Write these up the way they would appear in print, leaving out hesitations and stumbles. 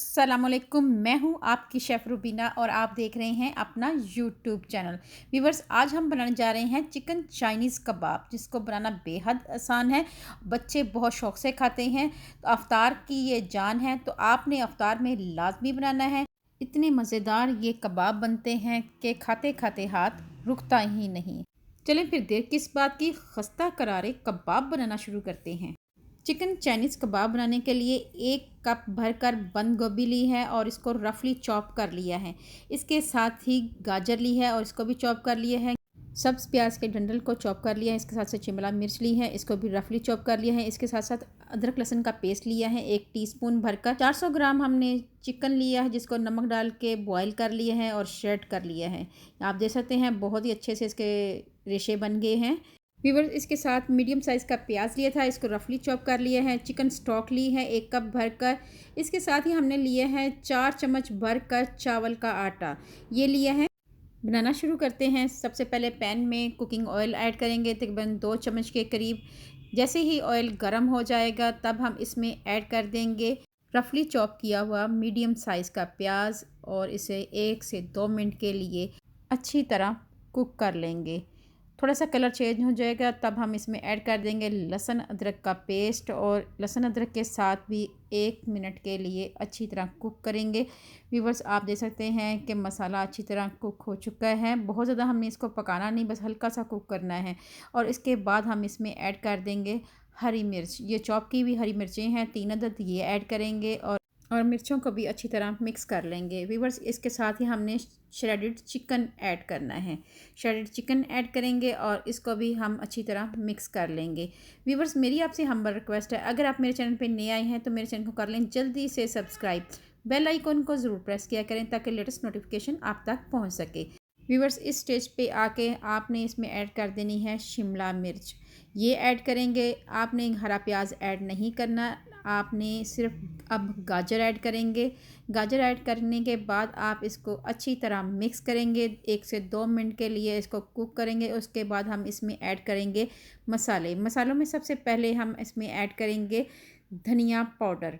अस्सलामुअलैकुम। मैं हूं आपकी शेफ़ रुबीना और आप देख रहे हैं अपना यूट्यूब चैनल। व्यूवर्स, आज हम बनाने जा रहे हैं चिकन चाइनीज़ कबाब, जिसको बनाना बेहद आसान है। बच्चे बहुत शौक़ से खाते हैं। तो अफ्तार की ये जान है, तो आपने अफ्तार में लाजमी बनाना है। इतने मज़ेदार ये कबाब बनते हैं कि खाते खाते हाथ रुकता ही नहीं। चलें फिर देर किस बात की, खस्ता करारे कबाब बनाना शुरू करते हैं। चिकन चाइनीज़ कबाब बनाने के लिए 1 कप भरकर बंद गोभी ली है और इसको रफली चॉप कर लिया है। इसके साथ ही गाजर ली है और इसको भी चॉप कर लिया है। सब्ज़ प्याज के डंडल को चॉप कर लिया है। इसके साथ साथ शिमला मिर्च ली है, इसको भी रफली चॉप कर लिया है। इसके साथ साथ अदरक लहसुन का पेस्ट लिया है 1 टीस्पून भरकर। 400 ग्राम हमने चिकन लिया है, जिसको नमक डाल के बॉयल कर लिया है और श्रेड कर लिया है। आप देख सकते हैं बहुत ही अच्छे से इसके रेशे बन गए हैं। व्यूअर्स, इसके साथ मीडियम साइज़ का प्याज लिया था, इसको रफली चॉप कर लिया है। चिकन स्टॉक ली है 1 कप भरकर। इसके साथ ही हमने लिए है 4 चम्मच भरकर चावल का आटा, ये लिया है। बनाना शुरू करते हैं। सबसे पहले पैन में कुकिंग ऑयल ऐड करेंगे, तकरीबन 2 चम्मच के करीब। जैसे ही ऑयल गर्म हो जाएगा, तब हम इसमें ऐड कर देंगे रफली चॉप किया हुआ मीडियम साइज़ का प्याज और इसे 1 से 2 मिनट के लिए अच्छी तरह कुक कर लेंगे। थोड़ा सा कलर चेंज हो जाएगा, तब हम इसमें ऐड कर देंगे लहसुन अदरक का पेस्ट और लहसुन अदरक के साथ भी 1 मिनट के लिए अच्छी तरह कुक करेंगे। व्यूअर्स, आप देख सकते हैं कि मसाला अच्छी तरह कुक हो चुका है। बहुत ज़्यादा हमने इसको पकाना नहीं, बस हल्का सा कुक करना है। और इसके बाद हम इसमें ऐड कर देंगे हरी मिर्च। ये चॉप की हुई हरी मिर्चें हैं 3 अदद, ये ऐड करेंगे और मिर्चों को भी अच्छी तरह मिक्स कर लेंगे। व्यूअर्स, इसके साथ ही हमने श्रेडेड चिकन ऐड करना है। श्रेडेड चिकन ऐड करेंगे और इसको भी हम अच्छी तरह मिक्स कर लेंगे। व्यूअर्स, मेरी आपसे हम्बल रिक्वेस्ट है, अगर आप मेरे चैनल पे नए आए हैं तो मेरे चैनल को कर लें जल्दी से सब्सक्राइब। बेल आइकन को ज़रूर प्रेस किया करें ताकि लेटेस्ट नोटिफिकेशन आप तक पहुँच सके। व्यूअर्स, इस स्टेज पे आके आपने इसमें ऐड कर देनी है शिमला मिर्च, ये ऐड करेंगे। आपने हरा प्याज ऐड नहीं करना, आपने सिर्फ अब गाजर ऐड करेंगे। गाजर ऐड करने के बाद आप इसको अच्छी तरह मिक्स करेंगे, 1 से 2 मिनट के लिए इसको कुक करेंगे। उसके बाद हम इसमें ऐड करेंगे मसाले। मसालों में सबसे पहले हम इसमें ऐड करेंगे धनिया पाउडर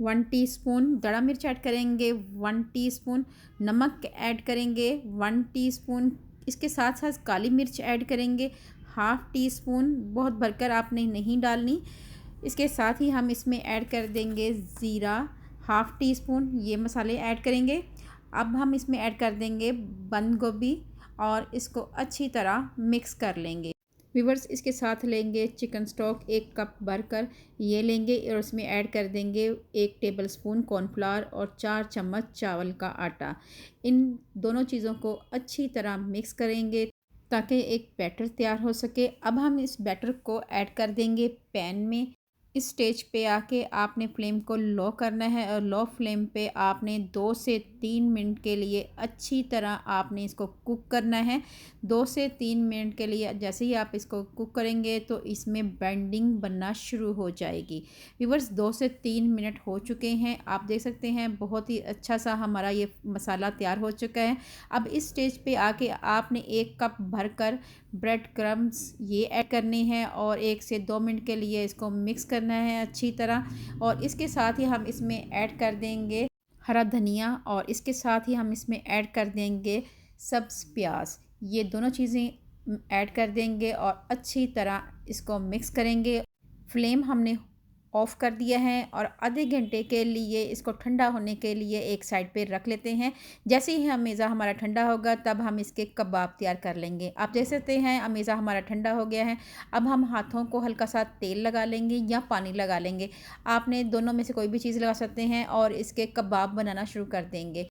1 टीस्पून, दड़ा मिर्च ऐड करेंगे 1 टीस्पून, नमक ऐड करेंगे 1 टीस्पून। इसके साथ साथ काली मिर्च ऐड करेंगे हाफ़ टी स्पून, बहुत भरकर आपने नहीं डालनी। इसके साथ ही हम इसमें ऐड कर देंगे ज़ीरा हाफ़ टी स्पून, ये मसाले ऐड करेंगे। अब हम इसमें ऐड कर देंगे बंद गोभी और इसको अच्छी तरह मिक्स कर लेंगे। व्यूअर्स, इसके साथ लेंगे चिकन स्टॉक 1 कप भरकर, ये लेंगे और इसमें ऐड कर देंगे 1 टेबलस्पून कॉर्नफ्लावर और 4 चम्मच चावल का आटा। इन दोनों चीज़ों को अच्छी तरह मिक्स करेंगे ताकि एक बैटर तैयार हो सके। अब हम इस बैटर को ऐड कर देंगे पैन में। इस स्टेज पे आके आपने फ्लेम को लो करना है और लो फ्लेम पे आपने 2 से 3 मिनट के लिए अच्छी तरह आपने इसको कुक करना है। 2 से 3 मिनट के लिए जैसे ही आप इसको कुक करेंगे तो इसमें बेंडिंग बनना शुरू हो जाएगी। व्यूअर्स, 2 से 3 मिनट हो चुके हैं, आप देख सकते हैं बहुत ही अच्छा सा हमारा ये मसाला तैयार हो चुका है। अब इस स्टेज पे आके आपने 1 कप भरकर ब्रेड क्रम्स ये ऐड करने हैं और 1 से 2 मिनट के लिए इसको मिक्स करना है अच्छी तरह। और इसके साथ ही हम इसमें ऐड कर देंगे हरा धनिया और इसके साथ ही हम इसमें ऐड कर देंगे सब्ज़ प्याज, ये दोनों चीज़ें ऐड कर देंगे और अच्छी तरह इसको मिक्स करेंगे। फ्लेम हमने ऑफ़ कर दिया है और आधे घंटे के लिए इसको ठंडा होने के लिए एक साइड पे रख लेते हैं। जैसे ही अमेज़ा हमारा ठंडा होगा, तब हम इसके कबाब तैयार कर लेंगे। आप देख सकते हैं अमेज़ा हमारा ठंडा हो गया है। अब हम हाथों को हल्का सा तेल लगा लेंगे या पानी लगा लेंगे। आपने दोनों में से कोई भी चीज़ लगा सकते हैं और इसके कबाब बनाना शुरू कर देंगे।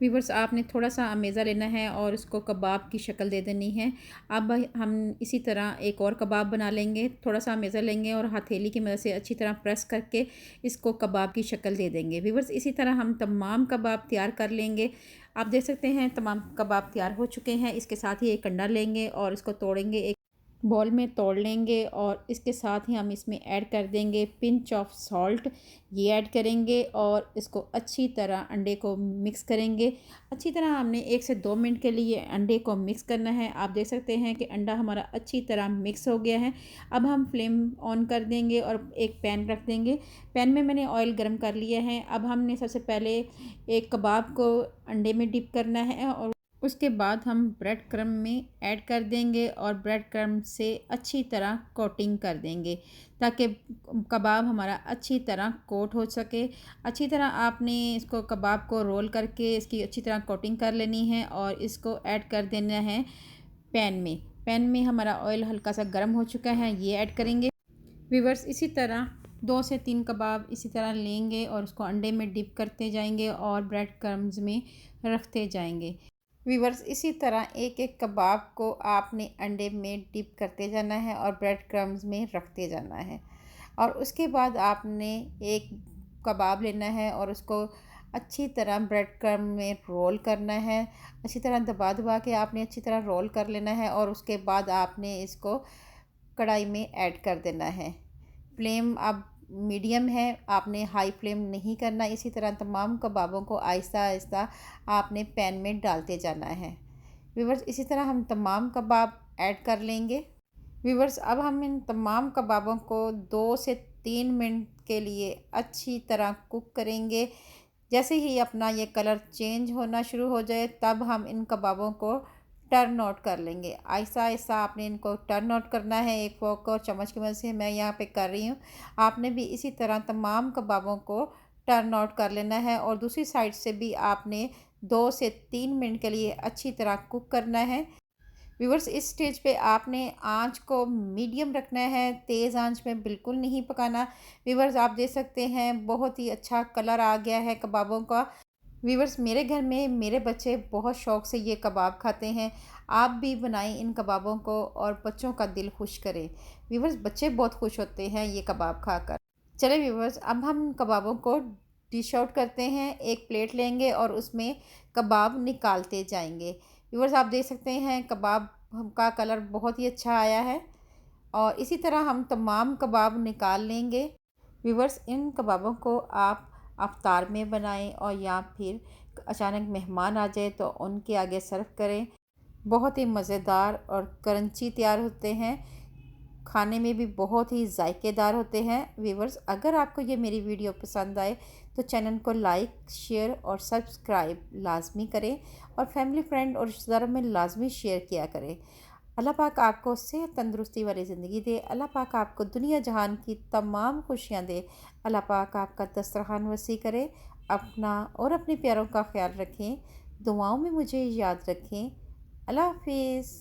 व्यूअर्स, आपने थोड़ा सा अमेज़ा लेना है और उसको कबाब की शक्ल दे देनी है। अब हम इसी तरह एक और कबाब बना लेंगे। थोड़ा सा अमेज़ा लेंगे और हथेली की मदद से अच्छी तरह प्रेस करके इसको कबाब की शक्ल दे देंगे। व्यूअर्स, इसी तरह हम तमाम कबाब तैयार कर लेंगे। आप देख सकते हैं तमाम कबाब तैयार हो चुके हैं। इसके साथ ही एक अंडा लेंगे और इसको तोड़ेंगे। एक बॉल में तोड़ लेंगे और इसके साथ ही हम इसमें ऐड कर देंगे पिंच ऑफ सॉल्ट। ये ऐड करेंगे और इसको अच्छी तरह अंडे को मिक्स करेंगे। अच्छी तरह हमने 1 से 2 मिनट के लिए अंडे को मिक्स करना है। आप देख सकते हैं कि अंडा हमारा अच्छी तरह मिक्स हो गया है। अब हम फ्लेम ऑन कर देंगे और एक पैन रख देंगे। पैन में मैंने ऑयल गर्म कर लिया है। अब हमने सबसे पहले एक कबाब को अंडे में डिप करना है और उसके बाद हम ब्रेड क्रम्ब में ऐड कर देंगे और ब्रेड क्रम्ब से अच्छी तरह कोटिंग कर देंगे ताकि कबाब हमारा अच्छी तरह कोट हो सके। अच्छी तरह आपने इसको कबाब को रोल करके इसकी अच्छी तरह कोटिंग कर लेनी है और इसको ऐड कर देना है पैन में। पैन में हमारा ऑयल हल्का सा गर्म हो चुका है, ये ऐड करेंगे। व्यूअर्स, इसी तरह 2 से 3 कबाब इसी तरह लेंगे और उसको अंडे में डिप करते जाएंगे और ब्रेड क्रम्ब्स में रखते जाएंगे। व्यूअर्स, इसी तरह एक एक कबाब को आपने अंडे में डिप करते जाना है और ब्रेड क्रम्स में रखते जाना है। और उसके बाद आपने एक कबाब लेना है और उसको अच्छी तरह ब्रेड क्रम में रोल करना है। अच्छी तरह दबा दबा के आपने अच्छी तरह रोल कर लेना है और उसके बाद आपने इसको कढ़ाई में ऐड कर देना है। फ्लेम अब मीडियम है, आपने हाई फ्लेम नहीं करना। इसी तरह तमाम कबाबों को आहिस्ता आहिस्ता आपने पैन में डालते जाना है। व्यूअर्स, इसी तरह हम तमाम कबाब ऐड कर लेंगे। व्यूअर्स, अब हम इन तमाम कबाबों को 2 से 3 मिनट के लिए अच्छी तरह कुक करेंगे। जैसे ही अपना ये कलर चेंज होना शुरू हो जाए तब हम इन कबाबों को टर्न आउट कर लेंगे। आहिस्ता आहिस्ता आपने इनको टर्न आउट करना है। एक फोर्क और चम्मच की मदद से मैं यहाँ पे कर रही हूँ। आपने भी इसी तरह तमाम कबाबों को टर्न आउट कर लेना है और दूसरी साइड से भी आपने 2 से 3 मिनट के लिए अच्छी तरह कुक करना है। व्यूअर्स, इस स्टेज पे आपने आंच को मीडियम रखना है, तेज़ आंच में बिल्कुल नहीं पकाना। व्यूअर्स, आप देख सकते हैं बहुत ही अच्छा कलर आ गया है कबाबों का। व्यूअर्स, मेरे घर में मेरे बच्चे बहुत शौक़ से ये कबाब खाते हैं। आप भी बनाएं इन कबाबों को और बच्चों का दिल खुश करें। व्यूअर्स, बच्चे बहुत खुश होते हैं ये कबाब खाकर। चले व्यूअर्स, अब हम कबाबों को डिश आउट करते हैं। एक प्लेट लेंगे और उसमें कबाब निकालते जाएंगे। व्यूअर्स, आप देख सकते हैं कबाब का कलर बहुत ही अच्छा आया है और इसी तरह हम तमाम कबाब निकाल लेंगे। व्यूअर्स, इन कबाबों को आप अफ्तार में बनाएं और या फिर अचानक मेहमान आ जाए तो उनके आगे सर्व करें। बहुत ही मज़ेदार और क्रंची तैयार होते हैं, खाने में भी बहुत ही जायकेदार होते हैं। व्यूअर्स, अगर आपको ये मेरी वीडियो पसंद आए तो चैनल को लाइक, शेयर और सब्सक्राइब लाजमी करें और फैमिली, फ्रेंड और रिश्तेदारों में लाजमी शेयर किया करें। अल्लाह पाक आपको सेहत तंदुरुस्ती वाली ज़िंदगी दे। अल्लाह पाक आपको दुनिया जहान की तमाम खुशियाँ दे। अल्लाह पाक आपका दस्तरखान वसी करे। अपना और अपने प्यारों का ख्याल रखें। दुआओं में मुझे याद रखें। अल्लाह हाफिज़।